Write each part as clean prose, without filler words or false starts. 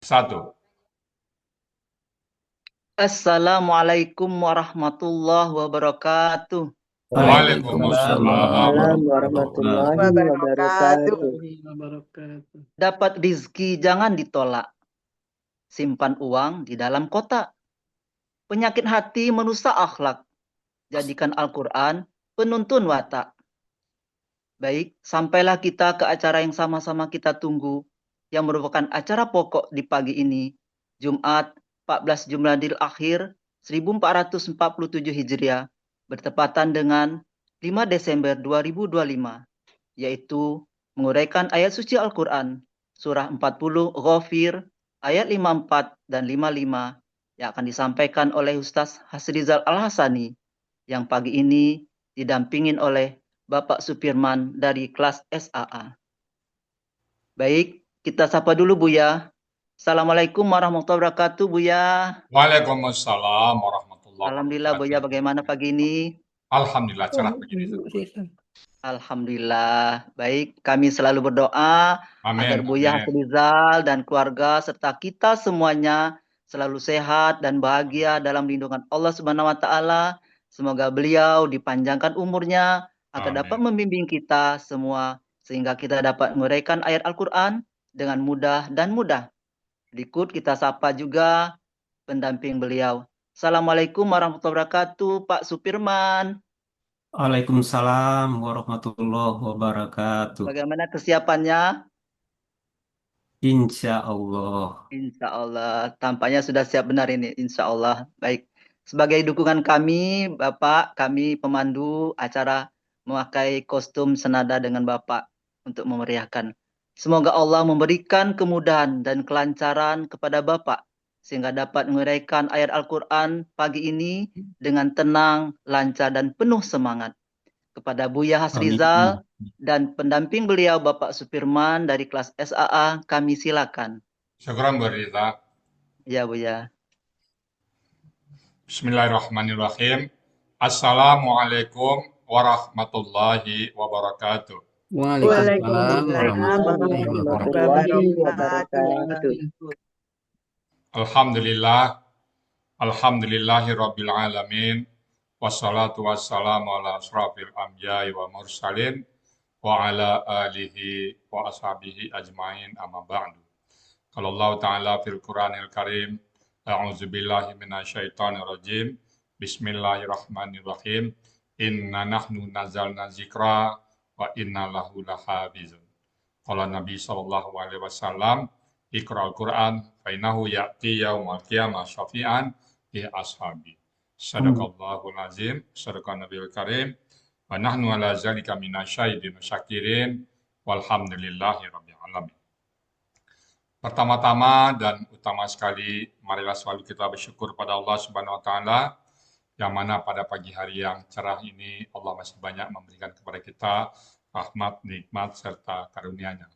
Satu. Assalamualaikum warahmatullahi wabarakatuh. Waalaikumsalam Waalaikumsalam Waalaikumsalam warahmatullahi warahmatullahi wabarakatuh. wabarakatuh. wabarakatuh. Dapat rizki jangan ditolak. Simpan uang di dalam kotak. Penyakit hati merusak akhlak. Jadikan Al-Quran penuntun watak. Baik, sampailah kita ke acara yang sama-sama kita tunggu, yang merupakan acara pokok di pagi ini, Jumat 14 Jumadil Akhir 1447 Hijriah, bertepatan dengan 5 Desember 2025, yaitu menguraikan ayat suci Al-Quran, surah 40 Ghafir, ayat 54 dan 55, yang akan disampaikan oleh Ustaz Hasrizal Al-Hasani, yang pagi ini didampingin oleh Bapak Supirman dari kelas SAA. Baik, kita sapa dulu Buya. Assalamualaikum warahmatullahi wabarakatuh Buya. Waalaikumsalam warahmatullahi Alhamdulillah Buya, wabarakatuh. bagaimana pagi ini? Alhamdulillah cerah begini. Alhamdulillah. Baik, kami selalu berdoa agar Amin, Buya amin, Hasrizal dan keluarga serta kita semuanya selalu sehat dan bahagia dalam lindungan Allah Subhanahu wa taala. Semoga beliau dipanjangkan umurnya agar dapat amin. membimbing kita semua sehingga kita dapat menguraikan ayat Al-Qur'an dengan mudah dan mudah. Berikut kita sapa juga pendamping beliau. Assalamualaikum warahmatullahi wabarakatuh, Pak Supirman. Waalaikumsalam warahmatullahi wabarakatuh. Bagaimana kesiapannya? Insya Allah. Insya Allah, tampaknya sudah siap benar ini. Insya Allah, baik. Sebagai dukungan kami, Bapak, kami pemandu acara memakai kostum senada dengan Bapak untuk memeriahkan. Semoga Allah memberikan kemudahan dan kelancaran kepada Bapak, sehingga dapat menguraikan ayat Al-Quran pagi ini dengan tenang, lancar, dan penuh semangat. Kepada Buya Amin. Hasrizal dan pendamping beliau Bapak Supirman dari kelas SAA, kami silakan. Syukran Bu Rita. Ya, Buya. Bismillahirrahmanirrahim. Assalamualaikum warahmatullahi wabarakatuh. Waalaikumsalam Waalaikumsalam warahmatullahi warahmatullahi wabarakatuh. wabarakatuh. Alhamdulillah, alhamdulillahi rabbil alamin. Wassalatu wassalamu ala asrafil anbiya'i wa mursalin wa ala alihi wa ashabihi ajmain amma ba'du. Kalau Allah Ta'ala fil Quranil Karim, A'udzu billahi minasyaitonir rajim. Bismillahirrahmanirrahim. Inna nahnu nazzalna dzikra wa inna lahu lahafizun. Qala Nabi sallallahu alaihi wasallam, Iqra'ul Quran fa innahu ya'ti yaumal qiyamah syafi'an li ashabi. Sadaqallahul azim, sadaqan nabiyul karim. Wa nahnu ala zalika minasyahidin syakirin. Walhamdulillahi rabbil alamin. Pertama-tama dan utama sekali, marilah selalu kita bersyukur pada Allah Subhanahu wa taala yang mana pada pagi hari yang cerah ini Allah masih banyak memberikan kepada kita rahmat, nikmat serta karunia-Nya.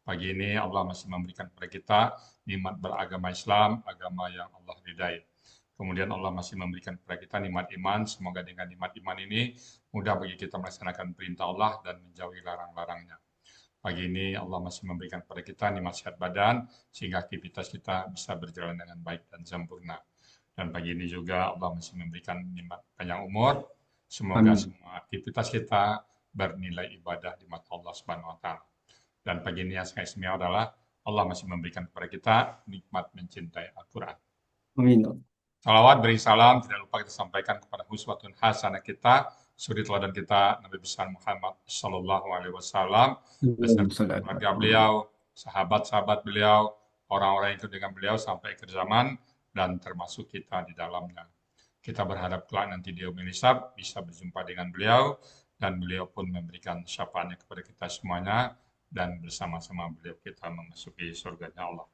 Pagi ini Allah masih memberikan kepada kita nikmat beragama Islam, agama yang Allah ridai. Kemudian Allah masih memberikan kepada kita nikmat iman. Semoga dengan nikmat iman ini mudah bagi kita melaksanakan perintah Allah dan menjauhi larang-larangnya. Pagi ini Allah masih memberikan kepada kita nikmat sehat badan, sehingga aktivitas kita bisa berjalan dengan baik dan sempurna. Dan pagi ini juga Allah masih memberikan nikmat panjang umur. Semoga Amin. semua aktivitas kita bernilai ibadah di mata Allah Subhanahu wa taala. Dan pagi ini yang sangat istimewa adalah Allah masih memberikan kepada kita nikmat mencintai Al-Quran. Amin. Salawat beri salam tidak lupa kita sampaikan kepada uswatun hasanah kita, suri teladan kita Nabi besar Muhammad Sallallahu Alaihi Wasallam beserta keluarga beliau, sahabat-sahabat beliau, orang-orang yang ikut dengan beliau sampai akhir zaman dan termasuk kita di dalamnya. Kita berharap kelak nanti di yaumil hisab bisa berjumpa dengan beliau dan beliau pun memberikan syafaatnya kepada kita semuanya dan bersama-sama beliau kita memasuki surganya Allah.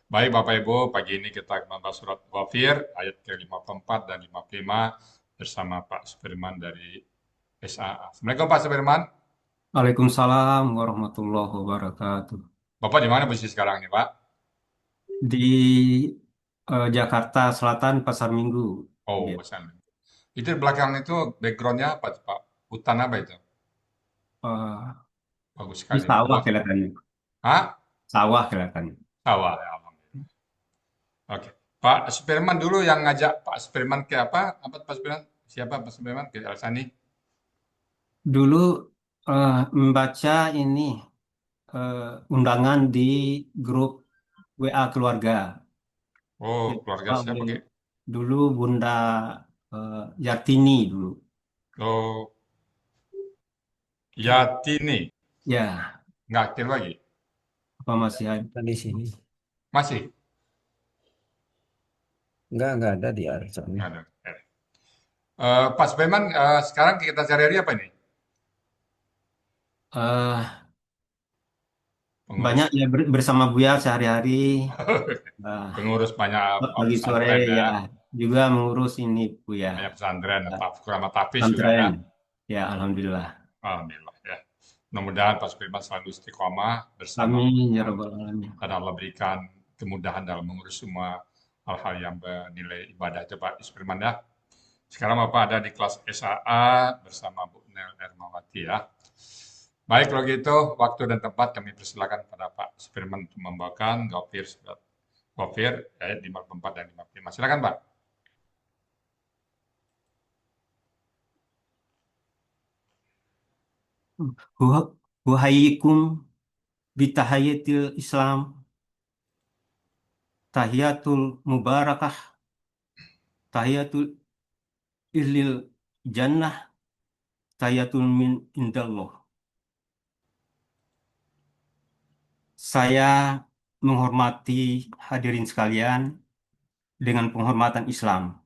Baik Bapak Ibu, pagi ini kita membahas surat Ghafir ayat ke-54 dan 55 bersama Pak Supirman dari SAA. Assalamualaikum Pak Supirman. Waalaikumsalam warahmatullahi wabarakatuh. Bapak di mana posisi sekarang nih Pak? Di Jakarta Selatan, Pasar Minggu. Oh, Gitu. pesan. Itu di belakang itu backgroundnya apa tuh Pak? Hutan apa itu? Eh, Bagus Di sekali. sawah Luas. kelihatannya. Hah? Sawah kelihatannya. Sawah ya, Alhamdulillah. Oke. Pak Superman dulu yang ngajak Pak Superman ke apa? Apa Pak Superman? Siapa Pak Superman? Ke Alsani? Dulu membaca ini eh, undangan di grup WA keluarga. Oh, Jadi, keluarga Pak, siapa, Ki? dulu Bunda Yartini dulu. Oh, Yatini. Ya, Nggak aktif lagi? apa masih ada? Bukan di sini. Masih? Enggak ada di Arson. Nggak ada. Pak Superman, sekarang kita sehari-hari apa ini? Eh, Banyak Pengurus ya bersama Buya sehari-hari. eh, pengurus banyak Pagi sore pesantren ya. ya juga mengurus ini Buya. Banyak pesantren, Eh, sama Tafis juga Pesantren. kan? Ya, alhamdulillah. Alhamdulillah ya. Mudah-mudahan Pak Supirman selalu istiqomah bersama Amin ya rabbal alamin. dan Allah berikan kemudahan dalam mengurus semua hal-hal yang bernilai ibadah. Coba Supirman ya. Sekarang Bapak ada di kelas SAA bersama Bu Nel Ermawati ya. Baik kalau gitu, waktu dan tempat kami persilakan pada Pak Supirman untuk membawakan Gofir ayat 54 dan 55. Silakan Pak. Wahayikum bitahayatil Islam tahiyatul mubarakah tahiyatul ihlil jannah tahiyatul min indallah. Saya menghormati hadirin sekalian dengan penghormatan Islam,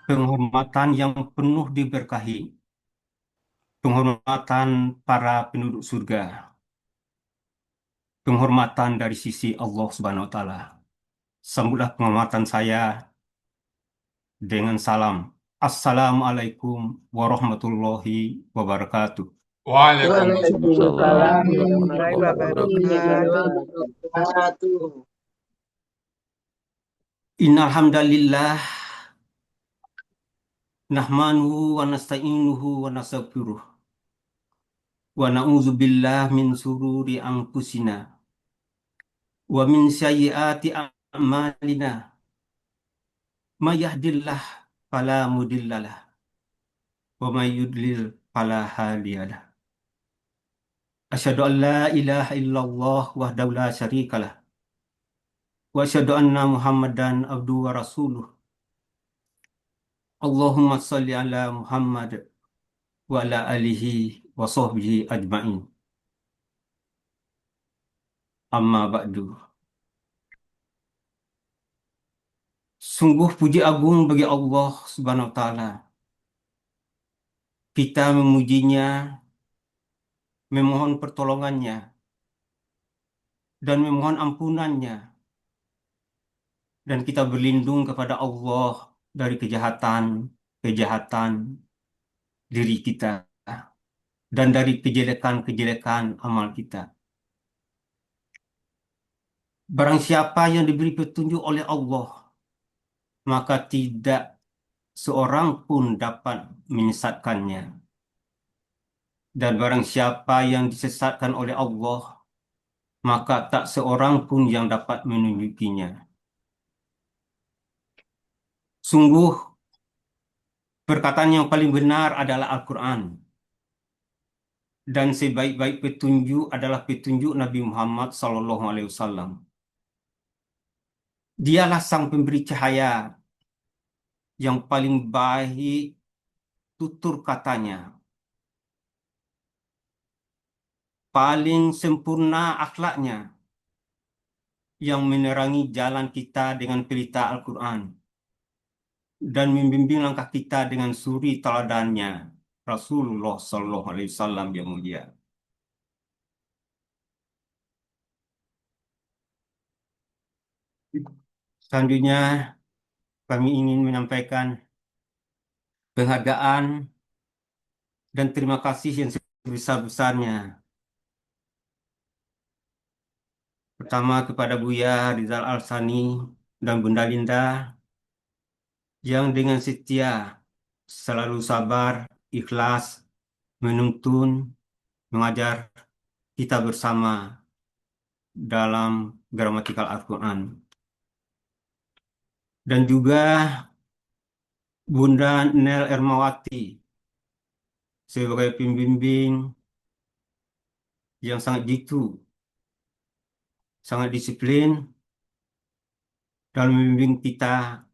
penghormatan yang penuh diberkahi, penghormatan para penduduk surga, penghormatan dari sisi Allah Subhanahu wa taala. Sambutlah penghormatan saya dengan salam. Assalamualaikum warahmatullahi wabarakatuh. Waalaikumsalam. Waalaikumsalam Waalaikumsalam warahmatullahi warahmatullahi wabarakatuh. wabarakatuh. Innal hamdalillah nahmanuhu wa nasta'inuhu wa nastaghfiruh wa na'udzu billahi min sururi anfusina wa min sayyiati a'malina may yahdihillah fala mudhillalah wa may yudlil fala hadiyalah. Asyhadu an la ilaha illallah wahdahu la syarikalah wa asyhadu anna Muhammadan abduhu wa rasuluh. Allahumma shalli ala Muhammad wa ala alihi wa sahbihi ajma'in. Amma ba'du. Sungguh puji agung bagi Allah Subhanahu wa taala. Kita memujinya, memohon pertolongannya, dan memohon ampunannya. Dan kita berlindung kepada Allah dari kejahatan diri kita, dan dari kejelekan-kejelekan amal kita. Barang siapa yang diberi petunjuk oleh Allah, maka tidak seorang pun dapat menyesatkannya. Dan barang siapa yang disesatkan oleh Allah, maka tak seorang pun yang dapat menunjukinya. Sungguh, perkataan yang paling benar adalah Al-Quran. Dan sebaik-baik petunjuk adalah petunjuk Nabi Muhammad SAW. Dialah sang pemberi cahaya yang paling baik tutur katanya, paling sempurna akhlaknya, yang menerangi jalan kita dengan pelita Al-Quran dan membimbing langkah kita dengan suri teladannya Rasulullah SAW yang mulia. Selanjutnya kami ingin menyampaikan penghargaan dan terima kasih yang sebesar-besarnya. Pertama kepada Buya Rizal Alsani dan Bunda Linda yang dengan setia selalu sabar, ikhlas, menuntun, mengajar kita bersama dalam gramatikal Al-Quran. dan juga Bunda Nel Ermawati sebagai pembimbing yang sangat jitu, sangat disiplin dalam membimbing kita,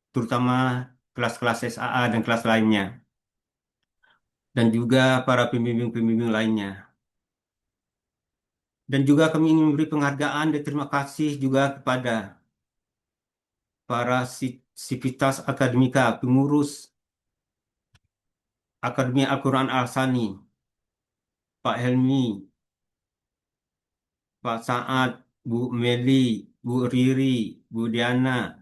terutama kelas-kelas SAA dan kelas lainnya, dan juga para pembimbing-pembimbing lainnya. Dan juga kami ingin memberi penghargaan dan terima kasih juga kepada para sivitas akademika, pengurus Akademi Al-Quran Al-Sani, Pak Helmi, Pak Saad, Bu Meli, Bu Riri, Bu Diana,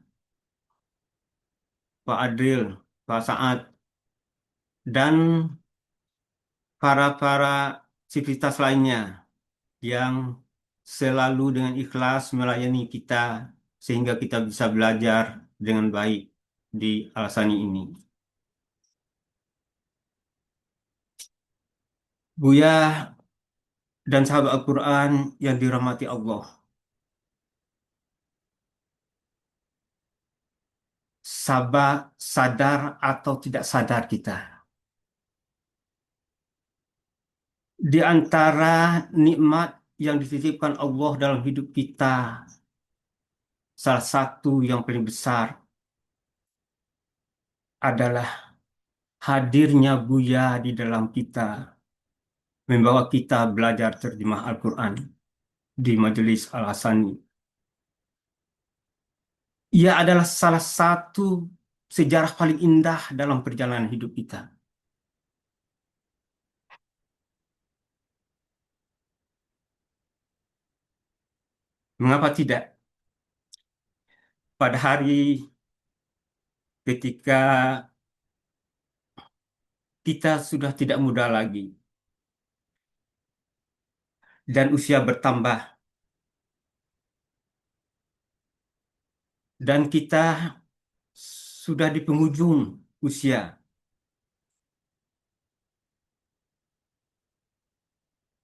Pak Adril, Pak Saad, dan para sivitas lainnya yang selalu dengan ikhlas melayani kita sehingga kita bisa belajar dengan baik di Al-Sani ini. Buya dan sahabat Al-Quran yang dirahmati Allah, sadar atau tidak sadar kita, di antara nikmat yang dititipkan Allah dalam hidup kita, salah satu yang paling besar adalah hadirnya Buya di dalam kita, membawa kita belajar terjemah Al-Quran di Majelis Al-Hasani. Ia adalah salah satu sejarah paling indah dalam perjalanan hidup kita. Mengapa tidak? Pada hari ketika kita sudah tidak muda lagi dan usia bertambah, dan kita sudah di penghujung usia,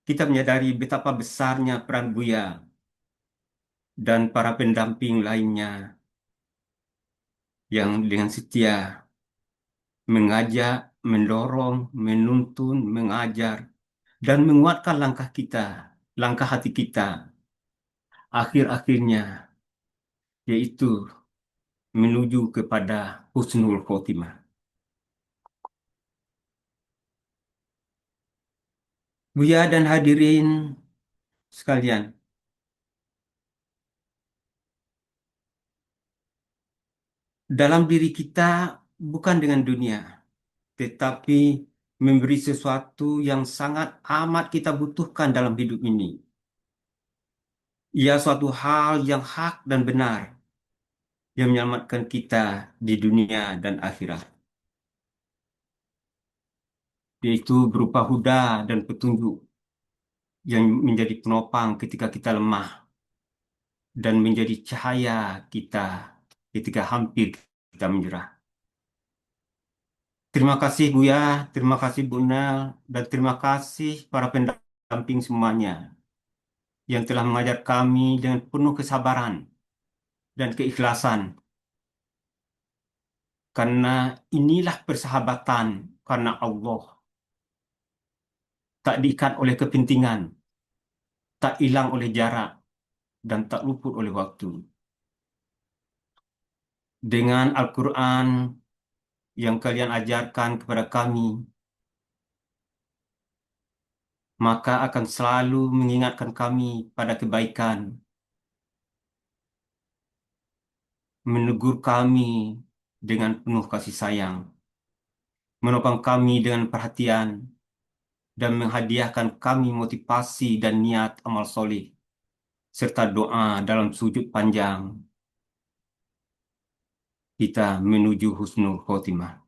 kita menyadari betapa besarnya peran Buya dan para pendamping lainnya yang dengan setia mengajak, mendorong, menuntun, mengajar, dan menguatkan langkah kita, langkah hati kita, akhir-akhirnya, yaitu menuju kepada husnul khotimah. Buya dan hadirin sekalian, dalam diri kita bukan dengan dunia, tetapi memberi sesuatu yang sangat amat kita butuhkan dalam hidup ini. Ia suatu hal yang hak dan benar, yang menyelamatkan kita di dunia dan akhirat, yaitu berupa huda dan petunjuk yang menjadi penopang ketika kita lemah dan menjadi cahaya kita ketika hampir kita menyerah. Terima kasih Buya, terima kasih Bu Nel, dan terima kasih para pendamping semuanya yang telah mengajar kami dengan penuh kesabaran dan keikhlasan. Karena inilah persahabatan karena Allah, tak diikat oleh kepentingan, tak hilang oleh jarak, dan tak luput oleh waktu. Dengan Al-Quran yang kalian ajarkan kepada kami, maka akan selalu mengingatkan kami pada kebaikan, menegur kami dengan penuh kasih sayang, menopang kami dengan perhatian, dan menghadiahkan kami motivasi dan niat amal soleh, serta doa dalam sujud panjang kita menuju husnul khotimah.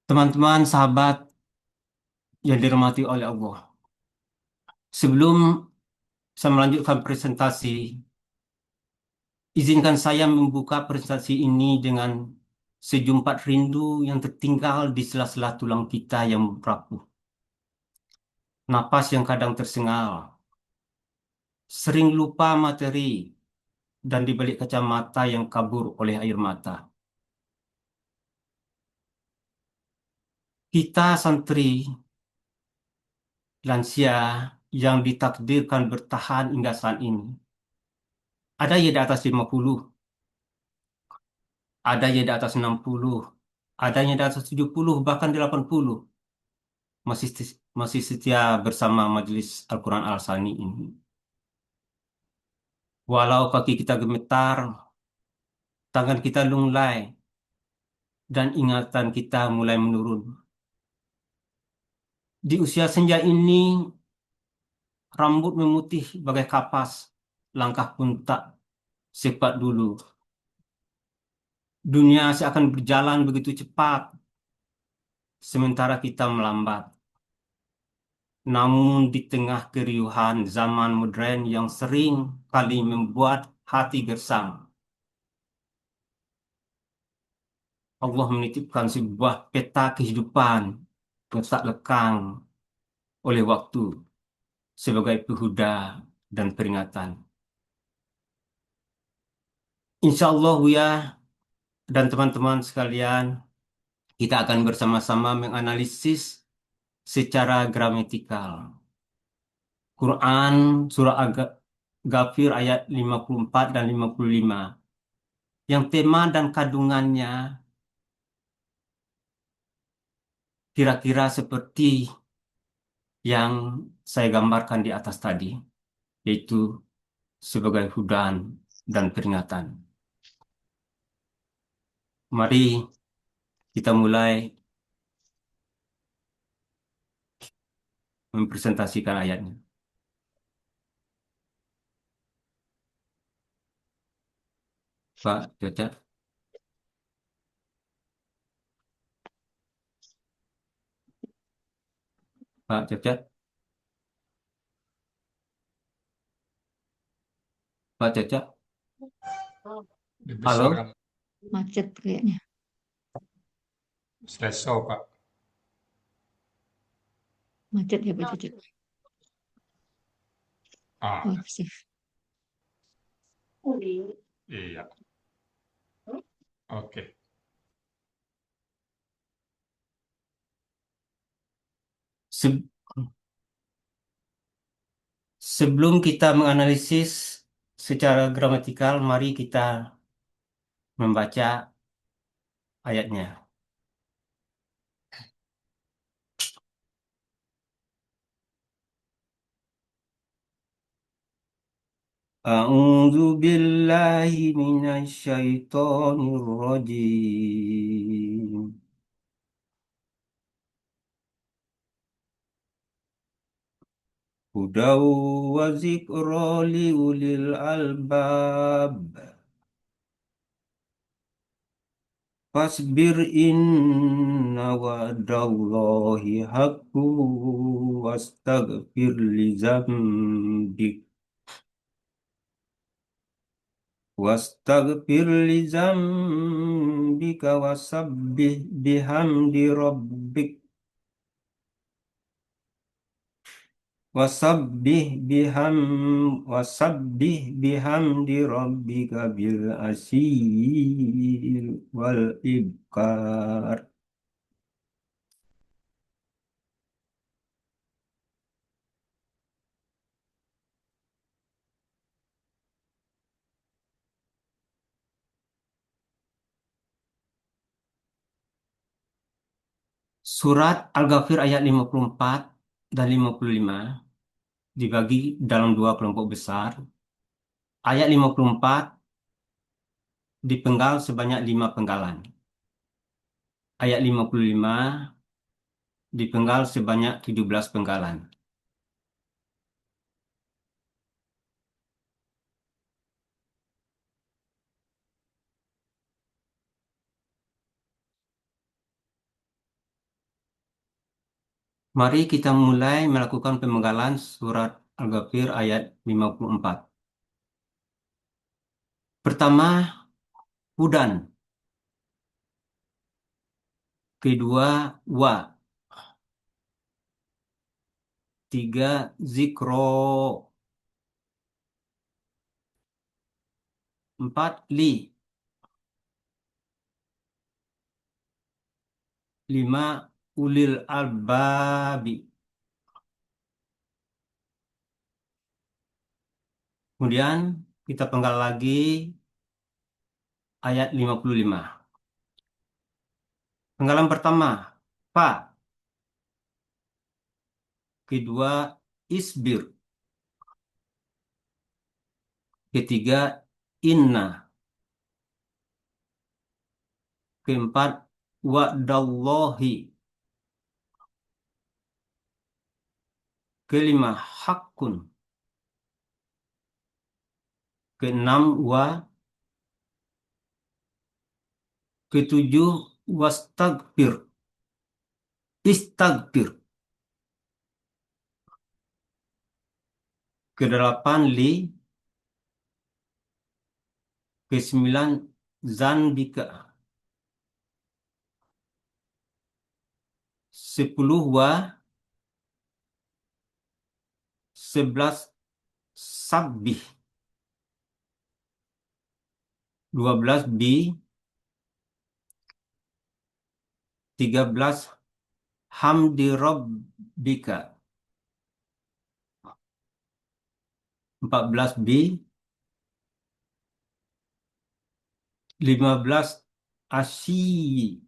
Teman-teman, sahabat yang dirahmati oleh Allah, sebelum saya melanjutkan presentasi, izinkan saya membuka presentasi ini dengan sejumpat rindu yang tertinggal di sela-sela tulang kita yang rapuh. napas yang kadang tersengal, sering lupa materi, dan di balik kacamata yang kabur oleh air mata. Kita santri lansia yang ditakdirkan bertahan hingga saat ini. Ada yang di atas 50, ada yang di atas 60, ada yang di atas 70, bahkan 80. Masih setia bersama Majelis Al-Quran Al-Sani ini. Walau kaki kita gemetar, tangan kita lunglai, dan ingatan kita mulai menurun. Di usia senja ini, rambut memutih bagai kapas, langkah pun tak secepat dulu. Dunia seakan berjalan begitu cepat, sementara kita melambat. Namun di tengah keriuhan zaman modern yang sering kali membuat hati gersang, Allah menitipkan sebuah peta kehidupan yang tak lekang oleh waktu sebagai pehuda dan peringatan. Insya Allah, Buya dan teman-teman sekalian, kita akan bersama-sama menganalisis secara gramatikal Quran surah Ghafir ayat 54 dan 55, yang tema dan kandungannya kira-kira seperti yang saya gambarkan di atas tadi, yaitu sebagai hudan dan peringatan. Mari kita mulai mempresentasikan ayatnya. Pak Caca, Pak Caca, Pak Caca. Halo, Dibesarkan Macet kayaknya. Sleso, Pak. Macet ya Pak Cucu. Ah, Oh, sih. iya. Oke. se- sebelum kita menganalisis secara gramatikal, mari kita membaca ayatnya. A'udzu billahi minasy syaithanir rajim. Hudaw wa zikra liulil albab. Fasbir inna wa'dallahi haqqu wastaghfir li dzambik wastaghfir li dzambika wasabbih bihamdi rabbik wasabbih bihamdi rabbika bil asyil wal ibkar. Surat Al-Ghafir ayat 54 dan 55 dibagi dalam dua kelompok besar. Ayat 54 dipenggal sebanyak 5 penggalan. Ayat 55 dipenggal sebanyak 17 penggalan. Mari kita mulai melakukan pemenggalan surat Al-Ghafir ayat 54. Pertama, hudan. Kedua, wa. Tiga, zikro. Empat, li. Lima, ulil albabi. Kemudian kita penggal lagi ayat 55. Penggalan pertama, fa. Kedua, isbir. Ketiga, inna. Keempat, wa'dallahi. Kelima, hakun. Keenam, wa. Ketujuh, wastagfir. Istagfir. Kedelapan, li. Kesembilan, zanbika. 10, wa. 11, sabbih. 12, bi. 13, hamdi rabbika. 14, bi. 15, asyi.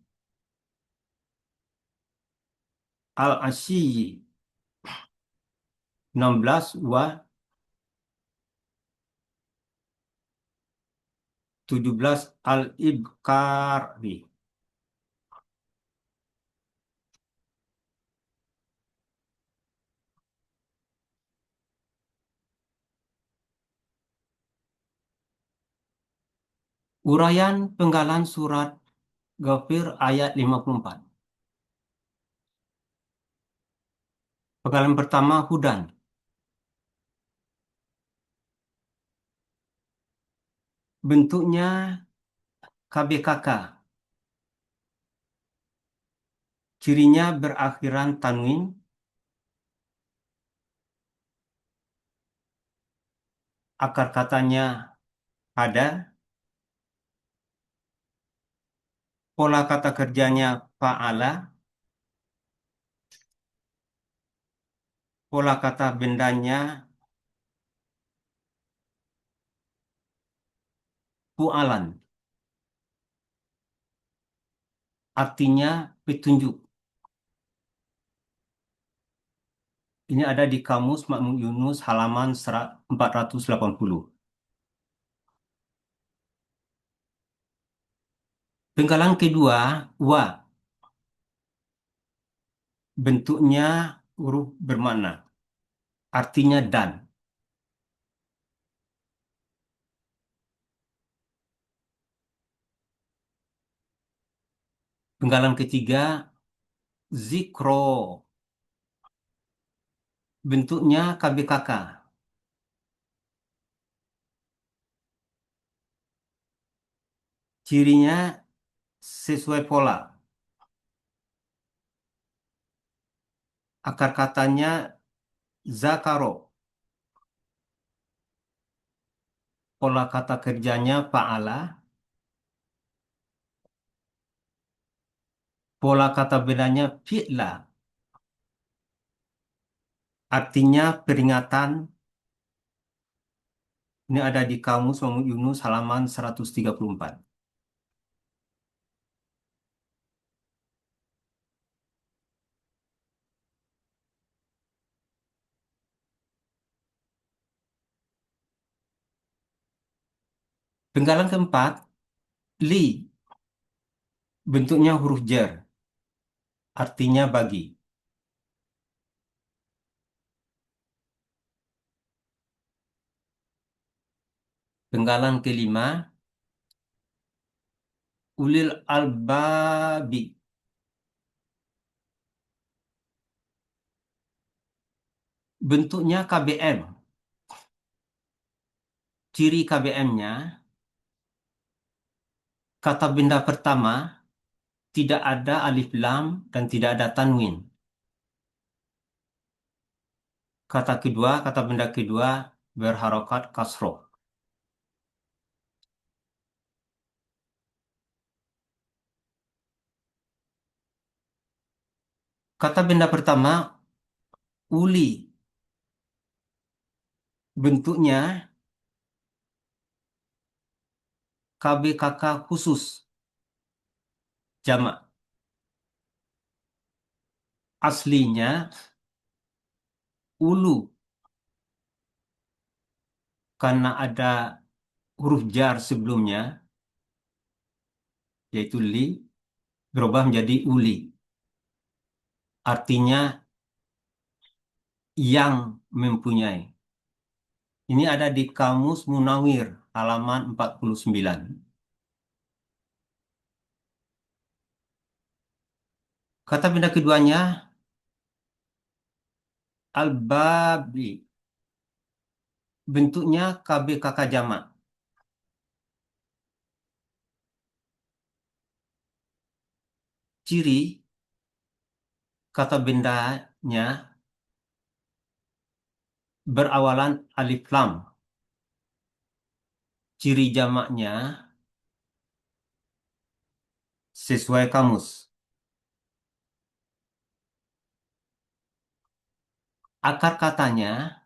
Al-asyi. 16, wa. 17, al-ibkari. Uraian penggalan surat Ghafir ayat 54. Penggalan pertama, hudan. Bentuknya KBKK. Cirinya berakhiran tanwin. Akar katanya ada. Pola kata kerjanya fa'ala. Pola kata bendanya fu'alan. Artinya petunjuk. Ini ada di Kamus Makmum Yunus halaman 480. Penggalan kedua, wa. Bentuknya huruf bermakna. Artinya dan. Penggalan ketiga, zikro. Bentuknya KBKK. Cirinya sesuai pola. Akar katanya zakaro. Pola kata kerjanya fa'ala. Pola kata bedanya fi'la. Artinya peringatan. Ini ada di Kamus Makmum Yunus halaman 134. Penggalan keempat, li. Bentuknya huruf jar. Artinya bagi. Penggalan kelima, ulil albabi. Bentuknya KBM. Ciri KBM-nya, kata benda pertama tidak ada alif lam dan tidak ada tanwin. kata benda kedua berharokat kasroh. Kata benda pertama, uli. Bentuknya KBKK khusus, jamak. Aslinya ulu, karena ada huruf jar sebelumnya, yaitu li, berubah menjadi uli. Artinya yang mempunyai. Ini ada di Kamus Munawir, halaman 49. Kata benda keduanya, al-babi. Bentuknya KBKK jamak. Ciri kata bendanya berawalan alif lam. Ciri jamaknya sesuai kamus. Akar katanya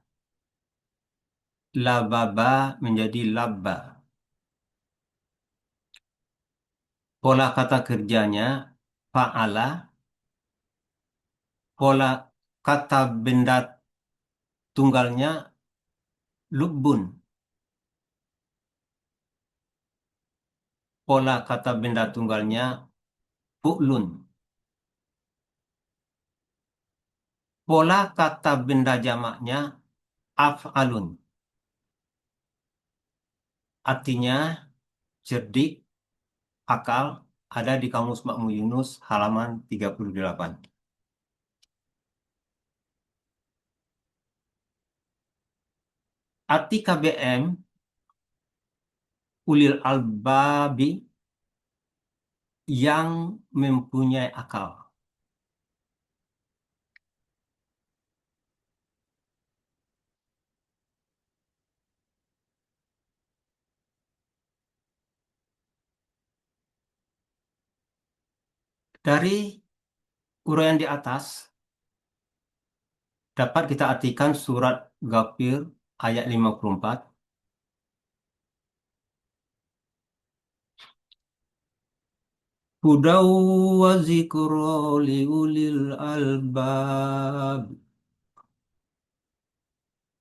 lababa menjadi labba. Pola kata kerjanya fa'ala. Pola kata benda tunggalnya lubbun. Pola kata benda tunggalnya fu'lun. Pola kata benda jamaknya af'alun. Artinya cerdik, akal, ada di Kamus Makmu Yunus halaman 38. Arti KBM ulil albabi yang mempunyai akal. Dari uraian di atas dapat kita artikan surat Ghafir ayat 54. Hudaw wa zikra liulil albab.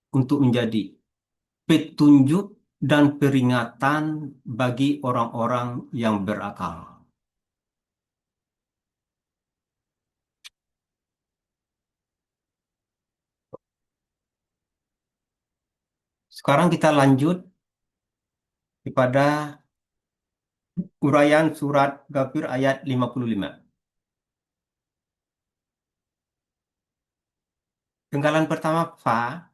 Untuk menjadi petunjuk dan peringatan bagi orang-orang yang berakal. Sekarang kita lanjut kepada uraian surat Ghafir ayat 55. Penggalan pertama fa,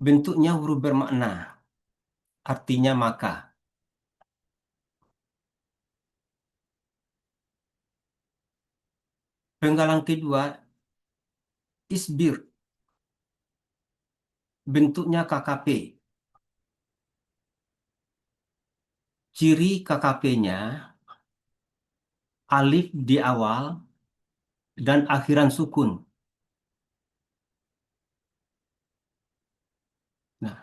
bentuknya huruf bermakna, artinya maka. Penggalan kedua isbir, bentuknya KKP. Ciri KKP-nya alif di awal dan akhiran sukun. Nah,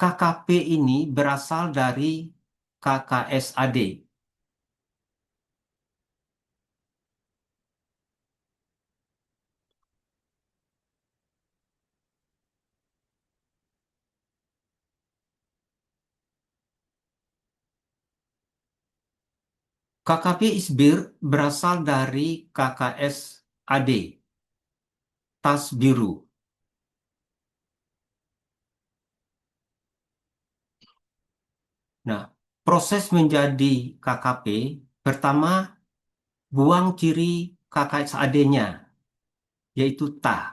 KKP ini berasal dari KKSAD. KKP isbir berasal dari KKSAD, tas biru. Nah, proses menjadi KKP, pertama buang ciri KKSAD-nya, yaitu ta.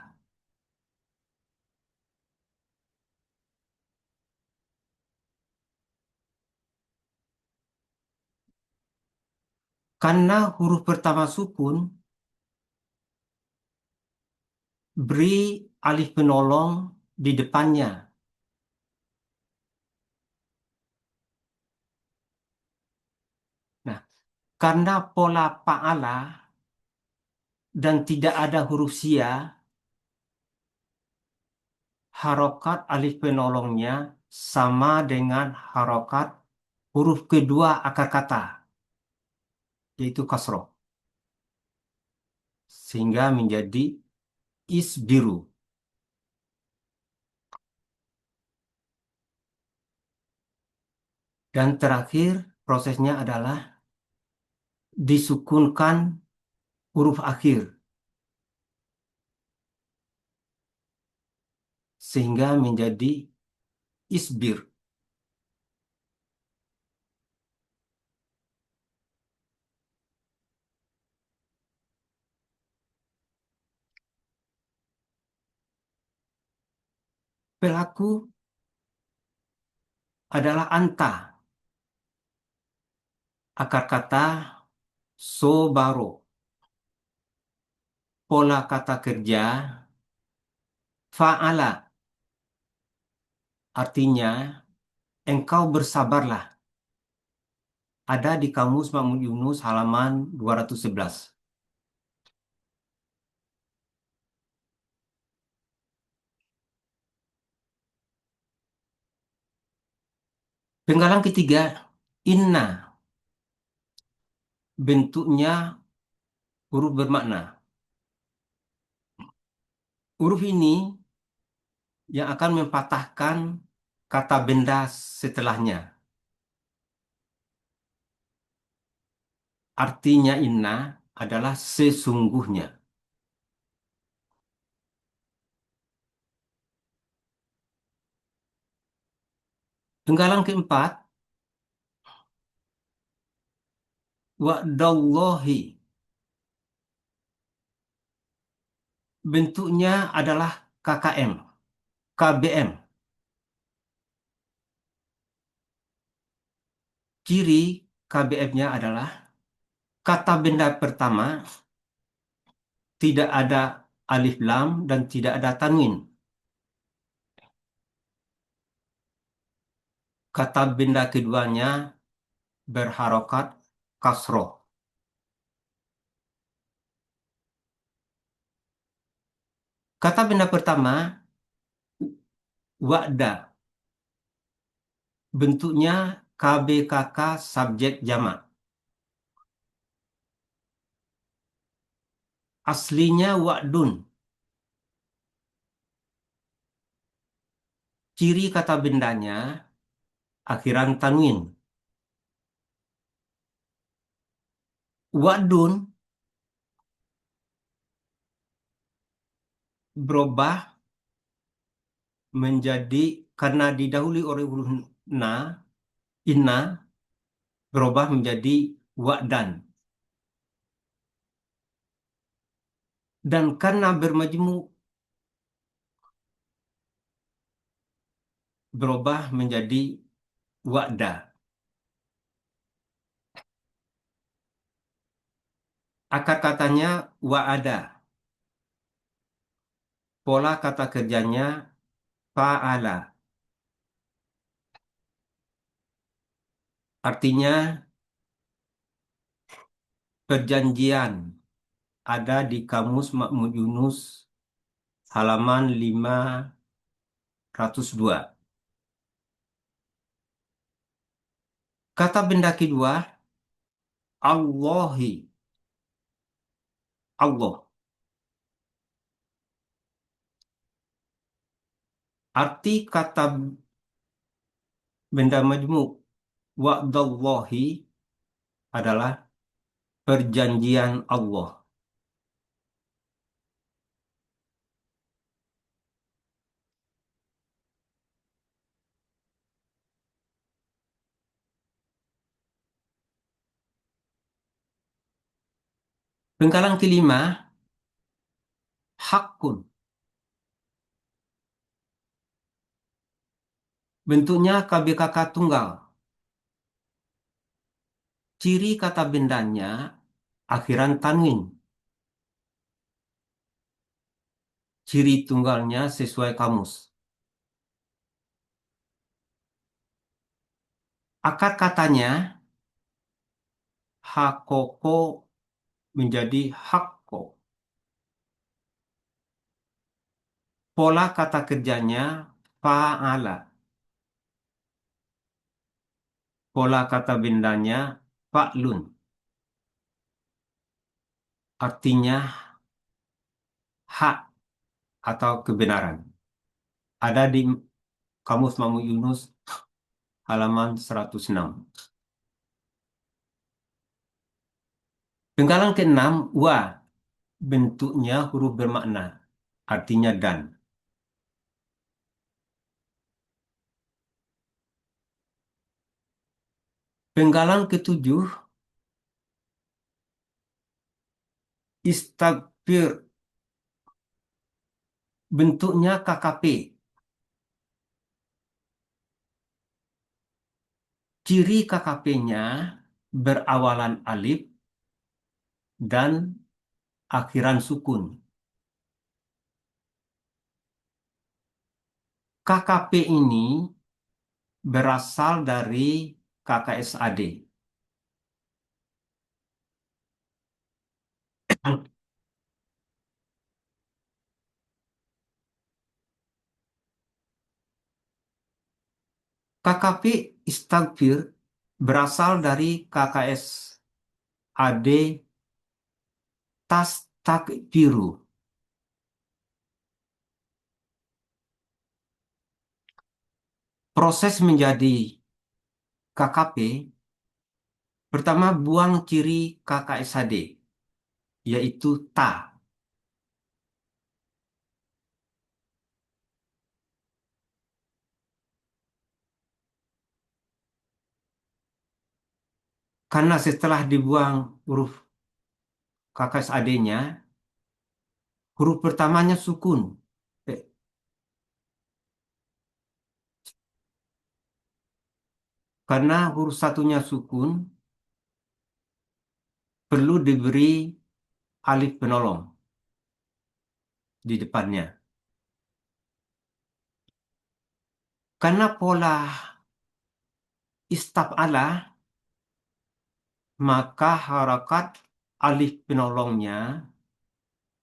Karena huruf pertama sukun, beri alif penolong di depannya. Nah, karena pola fa'ala dan tidak ada huruf sia, harokat alif penolongnya sama dengan harokat huruf kedua akar kata, yaitu kasroh. Sehingga menjadi isbiru. Dan terakhir prosesnya adalah disukunkan huruf akhir. Sehingga menjadi isbir. Pelaku adalah anta. Akar kata sobaro. Pola kata kerja fa'ala. Artinya engkau bersabarlah. Ada di Kamus Mahmud Yunus halaman 211. Penggalan ketiga, inna. Bentuknya huruf bermakna. Huruf ini yang akan mempatahkan kata benda setelahnya. Artinya inna adalah sesungguhnya. Penggalan keempat, wa'dallahi. Bentuknya adalah KKM, KBM. Ciri KBM-nya adalah kata benda pertama tidak ada alif lam dan tidak ada tanwin. Kata benda keduanya berharokat kasroh. Kata benda pertama, wa'da. Bentuknya KBKK subjek jamak. Aslinya wa'dun. Ciri kata bendanya akhiran tanwin. Wa'dun berubah menjadi karena didahului oleh huruf na, inna berubah menjadi wa'dan. Dan karena bermajmuk berubah menjadi wa'da. Akar katanya wa'ada. Pola kata kerjanya fa'ala. Artinya perjanjian. Ada di Kamus Mahmud Yunus halaman 502. Kata benda kedua, Allahi. Allah. Arti kata benda majmuk wa'dallahi adalah perjanjian Allah. Penggalan kelima, hakun. Bentuknya KBKK tunggal. Ciri kata bendanya akhiran tanwin. ciri tunggalnya sesuai kamus. Akar katanya hakoko menjadi hakko. Pola kata kerjanya fa'ala. Pola kata bendanya fa'lun. Artinya hak atau kebenaran. Ada di Kamus Mahmud Yunus halaman 106. Penggalan keenam, wa. Bentuknya huruf bermakna. Artinya dan. Penggalan ketujuh, istagfir. Bentuknya KKP. Ciri KKP-nya berawalan alif dan akhiran sukun. KKP ini berasal dari KKSAD. KKP istagfir berasal dari KKSAD tastakbiru. Proses menjadi KKP, pertama buang ciri KKSAD, yaitu ta. Karena setelah dibuang huruf KKSAD-nya, huruf pertamanya sukun. Karena huruf satunya sukun, perlu diberi alif penolong di depannya. Karena pola istaf'ala, maka harakat alif penolongnya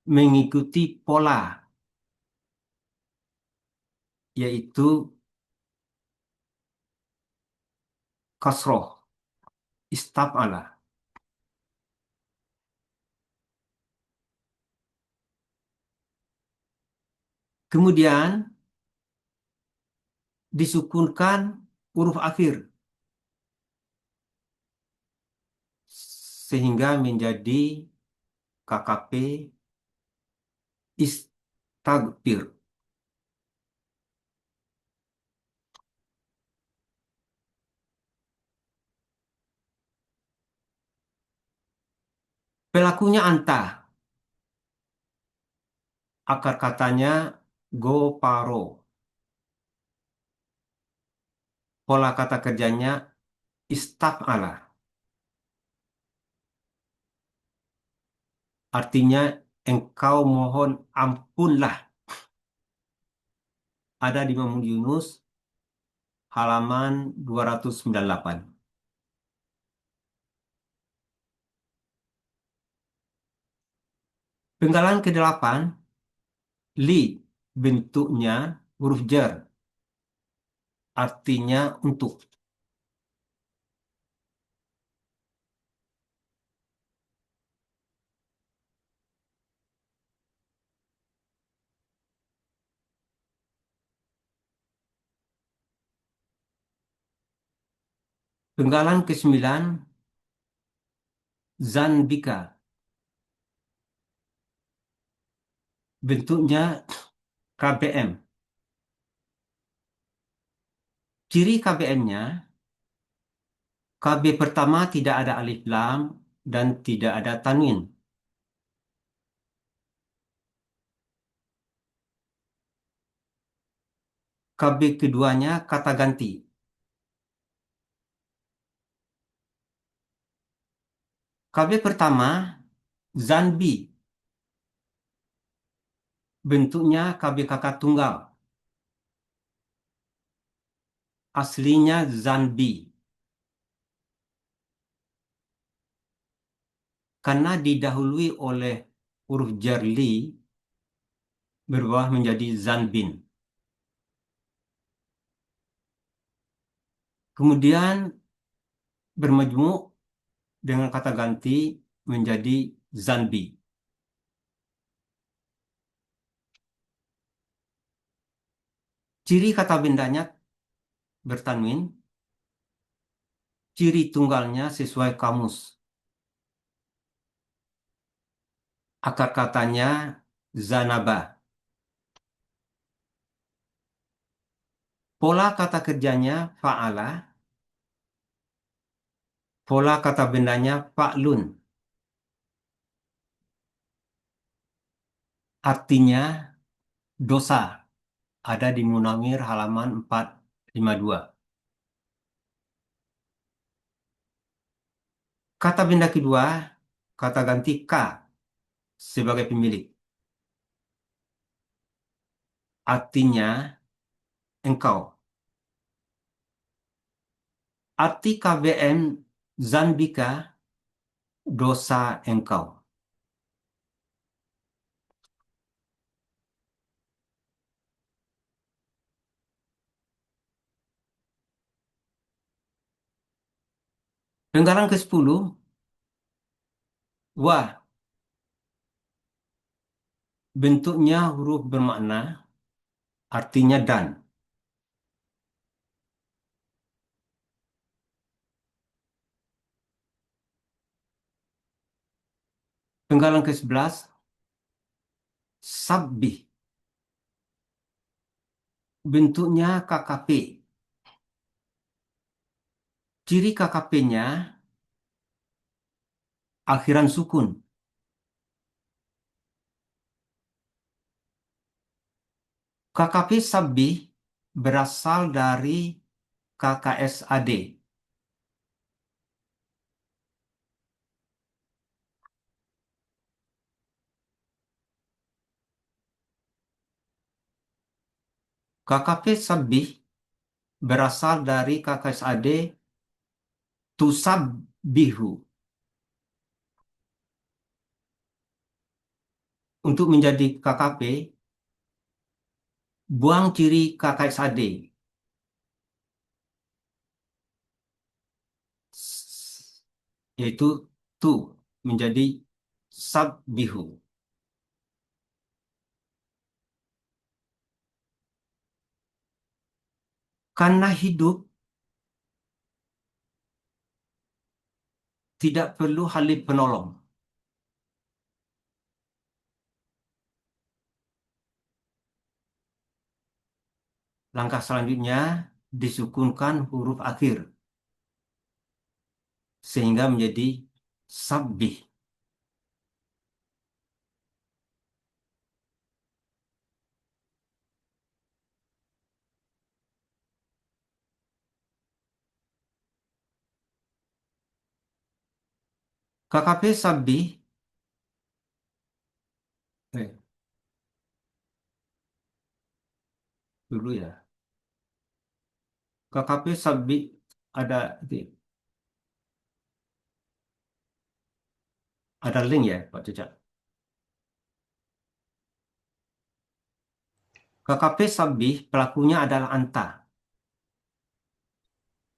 mengikuti pola, yaitu kasroh, istaf'ala. Kemudian disukunkan huruf akhir sehingga menjadi KKP istagfir. Pelakunya anta. Akar katanya goparo. Pola kata kerjanya istaf'ala. Artinya engkau mohon ampunlah. Ada di Mahmud Yunus halaman 298. Penggalan ke-8, li, bentuknya huruf jar. Artinya untuk. Penggalan ke-9, zanbika. Bentuknya KBM. Ciri KBM-nya, KB pertama tidak ada alif lam dan tidak ada tanwin. KB keduanya kata ganti. KB pertama, zanbi. bentuknya KBKK tunggal. Aslinya Zanbi. Karena didahului oleh huruf jar li, berubah menjadi Zanbin. Kemudian bermajmuk dengan kata ganti menjadi Zanbi. Ciri kata bendanya bertanwin, ciri tunggalnya sesuai kamus. Akar katanya zanaba. Pola kata kerjanya fa'ala. Pola kata bendanya fa'lun. Artinya dosa. Ada di Munawir halaman 452. Kata benda kedua, kata ganti ka sebagai pemilik. Artinya engkau. Arti KBM Zanbika, dosa engkau. Penggalan ke-10, wah, bentuknya huruf bermakna, artinya dan. Penggalan ke-11, sabbih, bentuknya KKP. Ciri KKP-nya akhiran sukun. KKP sabbih berasal dari KKSAD. KKP sabbih berasal dari KKSAD tusabbihu. Untuk menjadi KKP, buang ciri KKSAD. Yaitu tu menjadi sabbihu. Karena hidup tidak perlu halif penolong. Langkah selanjutnya disukunkan huruf akhir sehingga menjadi sabbih. KKP sabbih eh, dulu ya. KKP sabbih ada link ya, Pak Caca. KKP sabbih pelakunya adalah anta.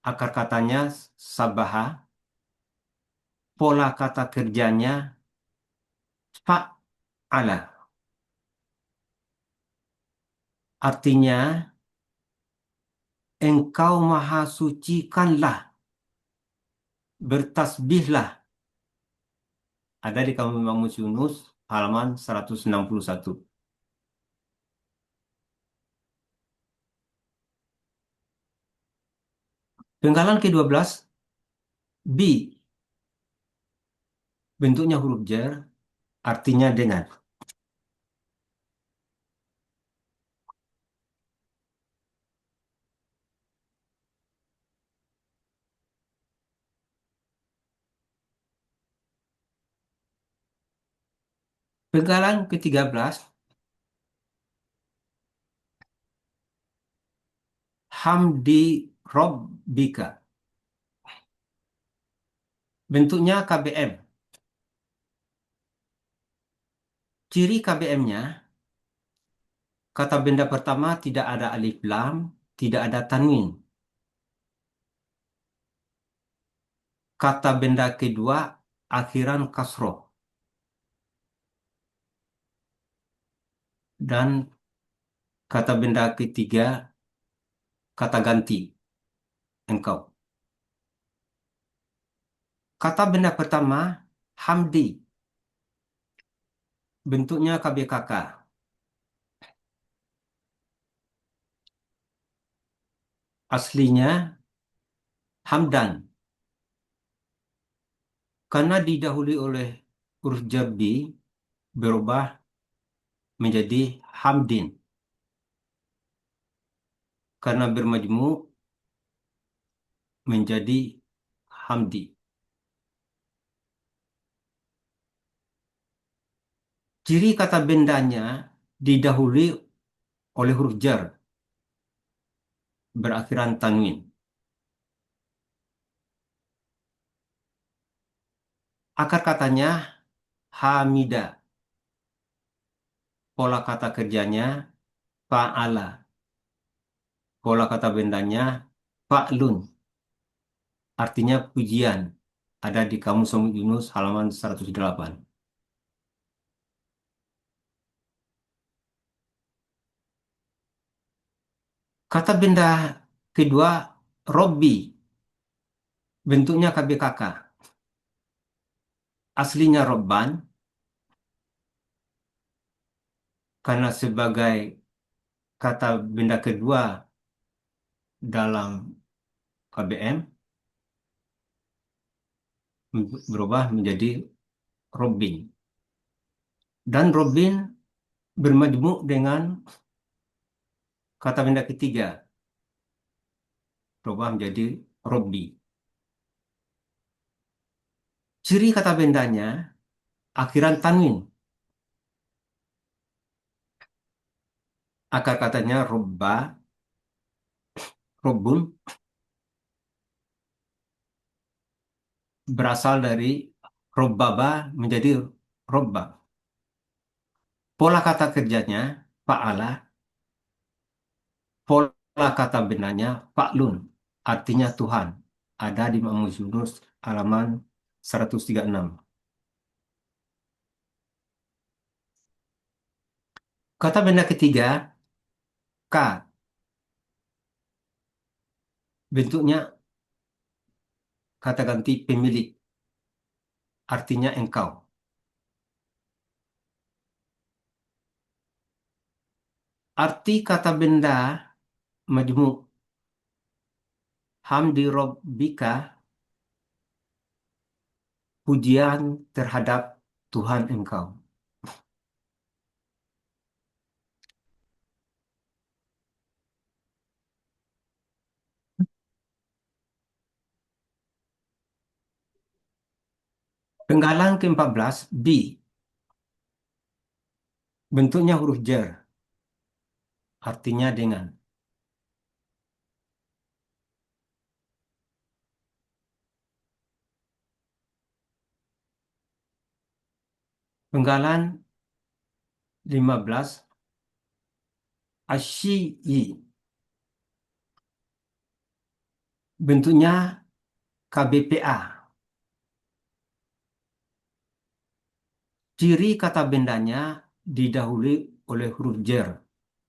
Akar katanya sabaha. Pola kata kerjanya fa'ala. Artinya engkau maha sucikanlah, bertasbihlah. Ada di Kamus Yunus halaman 161. Penggalan ke-12, bi, bentuknya huruf jar, artinya dengan. Penggalan ke-13, hamdi rabbika. Bentuknya KBM. Ciri KBM-nya, kata benda pertama tidak ada alif lam, tidak ada tanwin. Kata benda kedua akhiran kasroh. Dan kata benda ketiga kata ganti, engkau. Kata benda pertama hamdi. Bentuknya KBKK. Aslinya hamdan. Karena didahului oleh huruf jarbi, berubah menjadi hamdin. Karena bermajmu menjadi hamdi. Ciri kata bendanya didahului oleh huruf jar berakhiran tanwin. Akar katanya hamida. Pola kata kerjanya fa'ala. Pola kata bendanya fa'lun. Artinya pujian. Ada di Kamus Somit Yunus halaman 108. Kata benda kedua Robbi. Bentuknya KBKK. Aslinya Robban. Karena sebagai kata benda kedua dalam KBM berubah menjadi Robin. Dan Robin bermajmuk dengan kata benda ketiga. Berubah menjadi Robbi. Ciri kata bendanya akhiran tanwin. Akar katanya robba, robun, berasal dari robbaba menjadi robba. Pola kata kerjanya fa'ala, pola kata bendanya fa'lun, artinya Tuhan. Ada di Kamus Yunus halaman 136. Kata benda ketiga K. Bentuknya kata ganti pemilik, artinya engkau. Arti kata benda majmuk hamdi rabbika, pujian terhadap Tuhan engkau. Penggalan ke-14 B. Bentuknya huruf jar, artinya dengan. Penggalan 15 Asyi'i. Bentuknya KBPA. Ciri kata bendanya didahului oleh huruf jar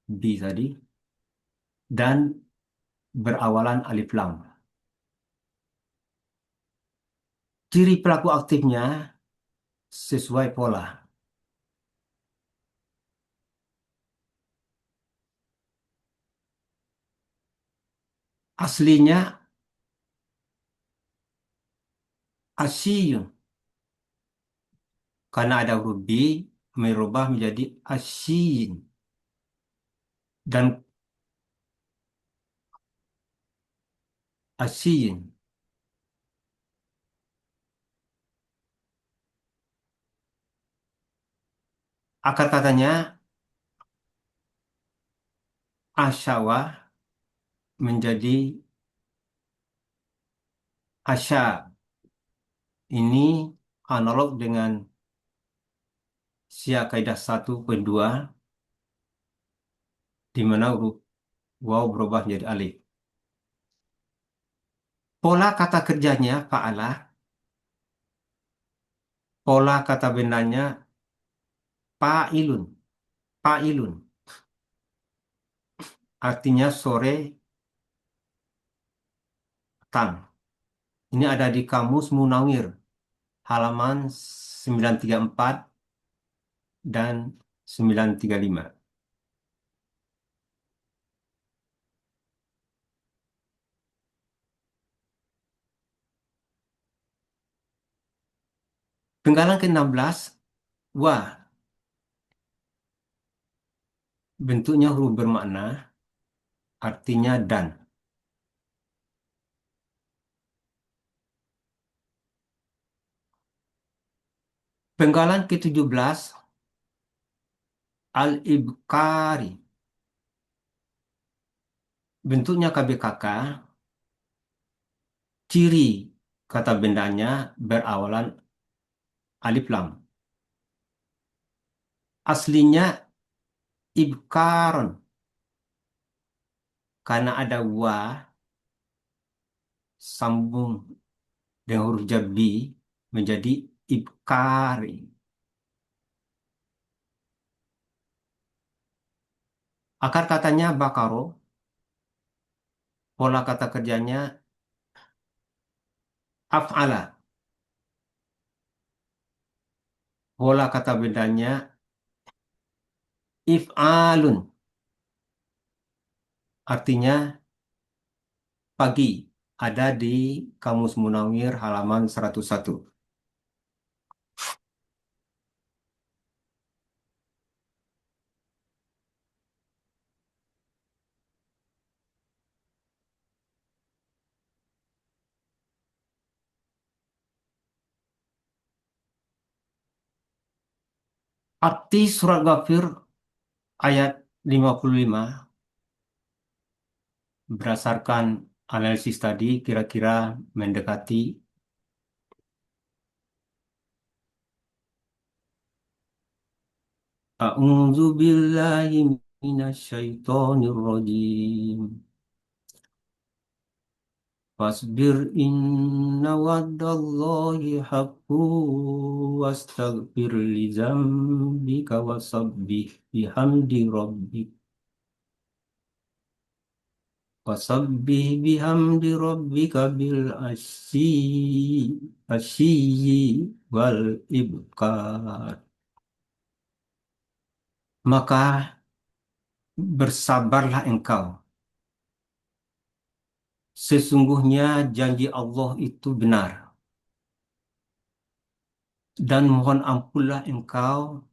B tadi dan berawalan alif lam. Ciri pelaku aktifnya sesuai pola. Aslinya asyiyun. Karena ada huruf B, merubah menjadi asyin. Dan asyin. Akar katanya asyawa menjadi asya. Ini analog dengan sya kaidah 1/2, di mana huruf waw berubah menjadi alif. Pola kata kerjanya fa'ala, pola kata bendanya fa'ilun. Fa'ilun artinya sore, petang. Ini ada di Kamus Munawir halaman 934 dan 935. Penggalan ke-16, wa. Bentuknya huruf bermakna, artinya dan. Penggalan ke-17, al-ibkari. Bentuknya KBKK, ciri kata bendanya berawalan alif lam. Aslinya ibkaron. Karena ada wa, sambung dengan huruf jabi menjadi ibkari. Akar katanya bakaro. Pola kata kerjanya af'ala. Pola kata bendanya if'alun. Artinya pagi. Ada di Kamus Munawir halaman 101. Arti surat Ghafir ayat 55 berdasarkan analisis tadi kira-kira mendekati A'udzu billahi minasyaitonir rajim. Fasbir inna wa'dallahi haqqu wastaghfir li dzambika wasabbih bihamdi rabbik. Wasabbih bihamdi rabbika bil asyi wal ibkar. Maka bersabarlah engkau. Sesungguhnya janji Allah itu benar. Dan mohon ampunlah engkau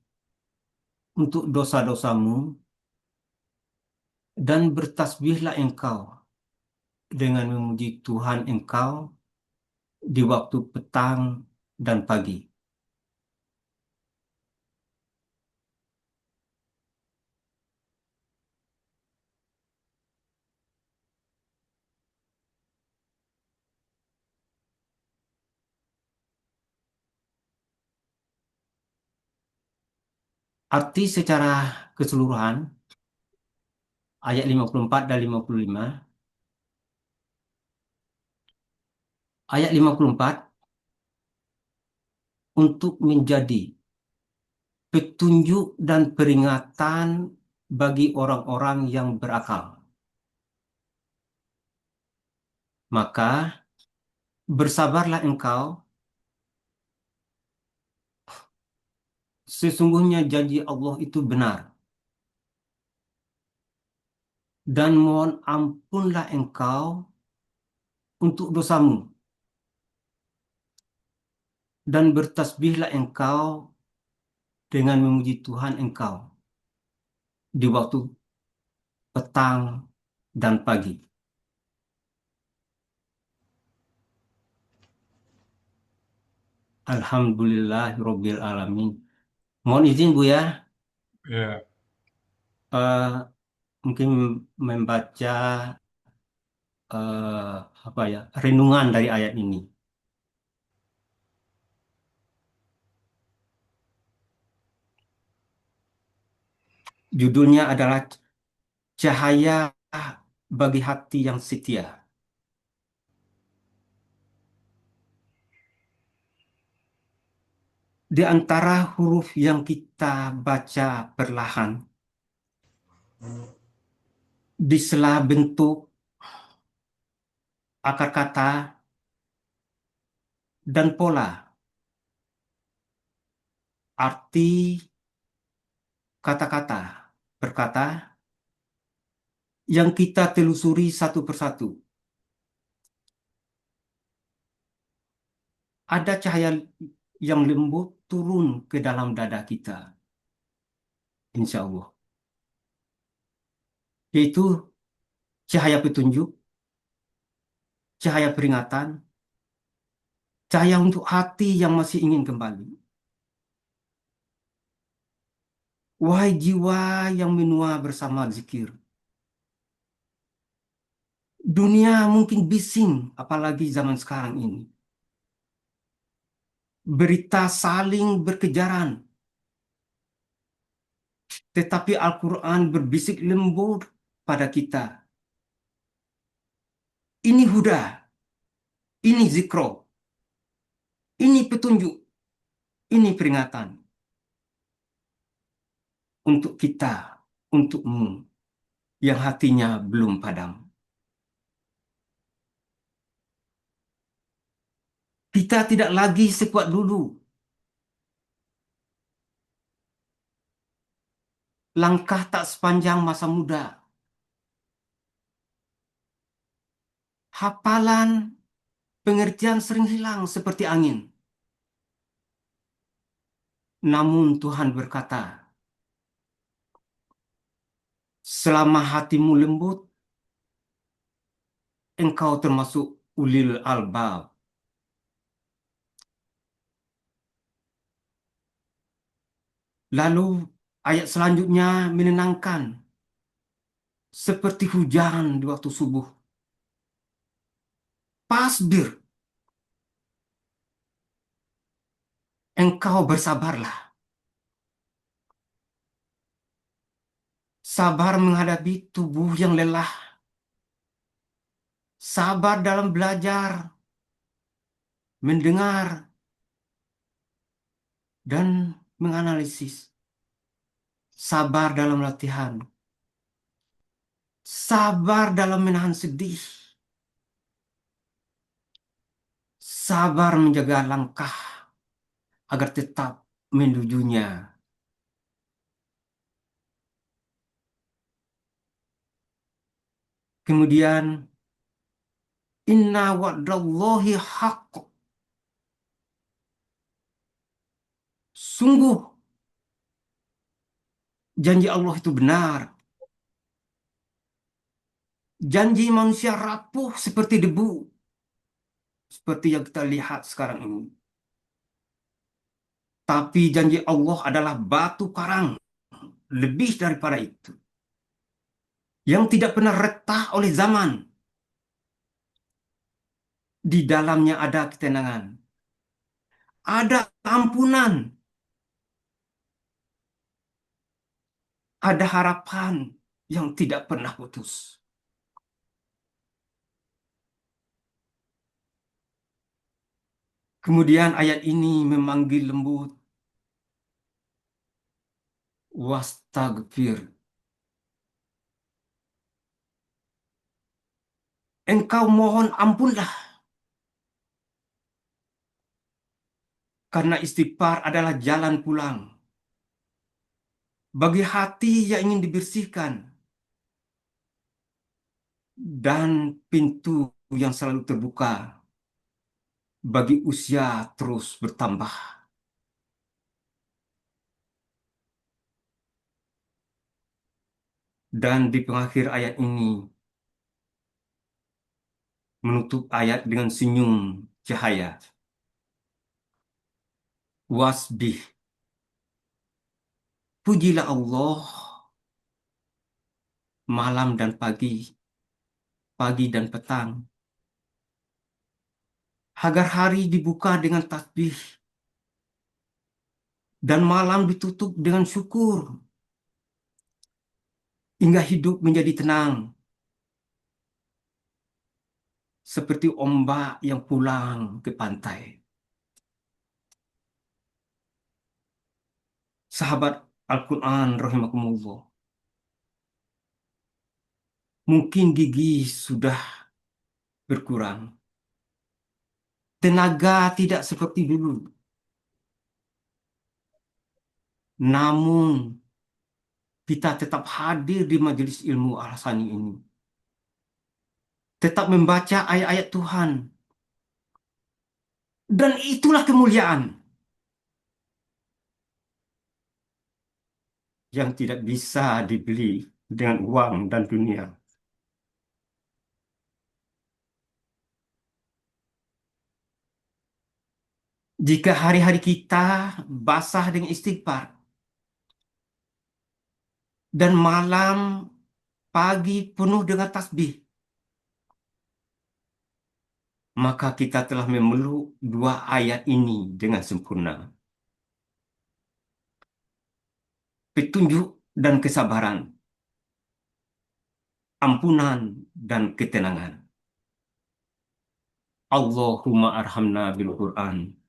untuk dosa-dosamu. Dan bertasbihlah engkau dengan memuji Tuhan engkau di waktu petang dan pagi. Arti secara keseluruhan ayat 54 dan 55. Ayat 54 untuk menjadi petunjuk dan peringatan bagi orang-orang yang berakal. Maka bersabarlah engkau, sesungguhnya janji Allah itu benar. Dan mohon ampunlah engkau untuk dosamu. Dan bertasbihlah engkau dengan memuji Tuhan engkau di waktu petang dan pagi. Alhamdulillahirabbil alamin. Mohon izin Bu ya, Ya, eh, mungkin membaca apa ya, renungan dari ayat ini. Judulnya adalah Cahaya bagi Hati yang Setia. Di antara huruf yang kita baca perlahan, di sela bentuk, akar kata, dan pola, arti kata-kata berkata yang kita telusuri satu persatu. Ada cahaya yang lembut turun ke dalam dada kita, insya Allah. Yaitu cahaya petunjuk, cahaya peringatan, cahaya untuk hati yang masih ingin kembali. Wahai jiwa yang menua bersama zikir. Dunia mungkin bising, apalagi zaman sekarang ini. Berita saling berkejaran. Tetapi Al-Quran berbisik lembut pada kita. Ini huda, ini zikro, ini petunjuk, ini peringatan. Untuk kita, untukmu, yang hatinya belum padam. Kita tidak lagi sekuat dulu. Langkah tak sepanjang masa muda. Hafalan, pengertian sering hilang seperti angin. Namun Tuhan berkata, selama hatimu lembut, engkau termasuk ulil albab. Lalu ayat selanjutnya menenangkan, seperti hujan di waktu subuh. Pasbir, engkau bersabarlah. Sabar menghadapi tubuh yang lelah. Sabar dalam belajar, mendengar, dan menganalisis. Sabar dalam latihan. Sabar dalam menahan sedih. Sabar menjaga langkah agar tetap menujunya. Kemudian, inna wa'dallahi haqq. Sungguh, janji Allah itu benar. Janji manusia rapuh seperti debu. Seperti yang kita lihat sekarang ini. Tapi janji Allah adalah batu karang. Lebih daripada itu. Yang tidak pernah retak oleh zaman. Di dalamnya ada ketenangan. Ada ampunan. Ada harapan yang tidak pernah putus. Kemudian ayat ini memanggil lembut. Wastagfir. Engkau mohon ampunlah. Karena istighfar adalah jalan pulang. Bagi hati yang ingin dibersihkan. Dan pintu yang selalu terbuka. Bagi usia terus bertambah. Dan di pengakhir ayat ini. Menutup ayat dengan senyum cahaya. Wasbih. Pujilah Allah malam dan pagi. pagi dan petang. Agar hari dibuka dengan tasbih dan malam ditutup dengan syukur. Hingga hidup menjadi tenang. Seperti ombak yang pulang ke pantai. Sahabat Al-Quran rahimakumullah. Mungkin gigi sudah berkurang. Tenaga tidak seperti dulu. Namun kita tetap hadir di majelis ilmu Al-Hasani ini. Tetap membaca ayat-ayat Tuhan. Dan itulah kemuliaan yang tidak bisa dibeli dengan uang dan dunia. Jika hari-hari kita basah dengan istighfar dan malam pagi penuh dengan tasbih, maka kita telah memeluk dua ayat ini dengan sempurna. Petunjuk dan kesabaran, ampunan dan ketenangan. Allahumma arhamna bil Qur'an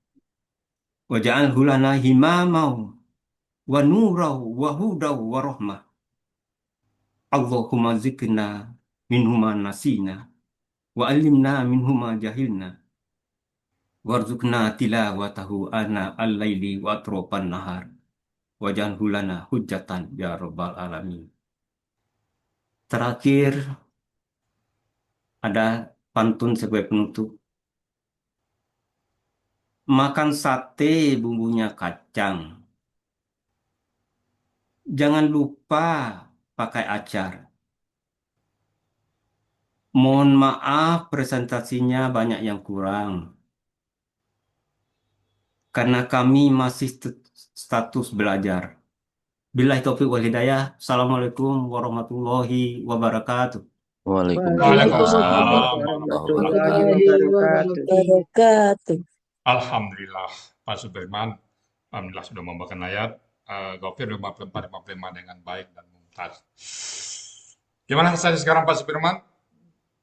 waj'alhu lana himamau wa nurau wa hudau wa rahmah. Allahumma zikna minhuma nasina wa alimna minhuma jahilna warzuqna tilawatahu ana al-laili wa atrofan nahar waj'alhu lana hujjatan ya rabbal alamin. Terakhir ada pantun sebagai penutup. Makan sate bumbunya kacang. Jangan lupa pakai acar. Mohon maaf presentasinya banyak yang kurang. Karena kami masih status belajar. Billahi taufiq wal hidayah. Assalamualaikum warahmatullahi wabarakatuh. Waalaikumsalam warahmatullahi wabarakatuh. Alhamdulillah, Pak Sudirman. Alhamdulillah sudah membacakan ayat. Gofir 54-55 dengan baik dan mumtaz. Gimana rasanya sekarang Pak Sudirman?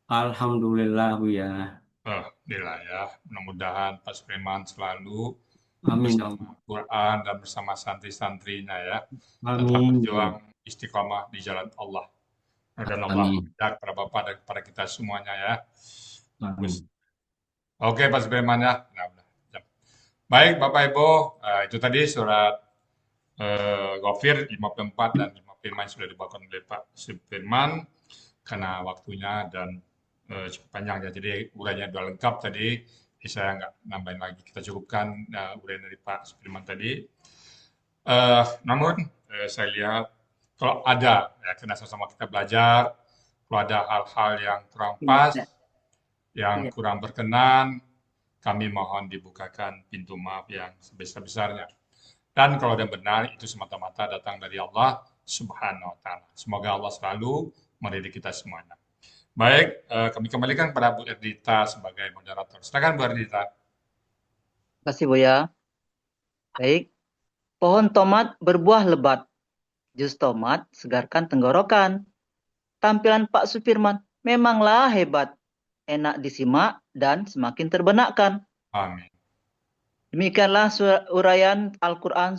Alhamdulillah Bu ya. Alhamdulillah ya. Mudah-mudahan Pak Sudirman selalu Amin. bersama Quran dan bersama santri-santrinya ya. Tetap Amin. berjuang istiqomah di jalan Allah. Dan Allah Amin. berkah kepada Bapak dan kepada kita semuanya ya. Amin. Oke Pak Sudirman ya. Baik Bapak Ibu, itu tadi surat Gofir 54 dan 55 yang sudah dibawakan oleh Pak Sudirman karena waktunya dan cukup panjang ya. Jadi uraiannya sudah lengkap tadi. Saya nggak nambahin lagi. Kita cukupkan uraian dari Pak Sudirman tadi. Namun saya lihat kalau ada ya karena sama-sama kita belajar, kalau ada hal-hal yang kurang pas, yang kurang berkenan, kami mohon dibukakan pintu maaf yang sebesar-besarnya. Dan kalau ada benar, itu semata-mata datang dari Allah Subhanahu wa Ta'ala. Semoga Allah selalu mendidik kita semuanya. Baik, kami kembalikan kepada Bu Erdita sebagai moderator. Silakan Bu Erdita. Terima kasih Buya. Baik. Pohon tomat berbuah lebat. Jus tomat segarkan tenggorokan. Tampilan Pak Supirman memanglah hebat. Enak disimak dan semakin terbenakkan. Amin. Demikianlah uraian Al-Quran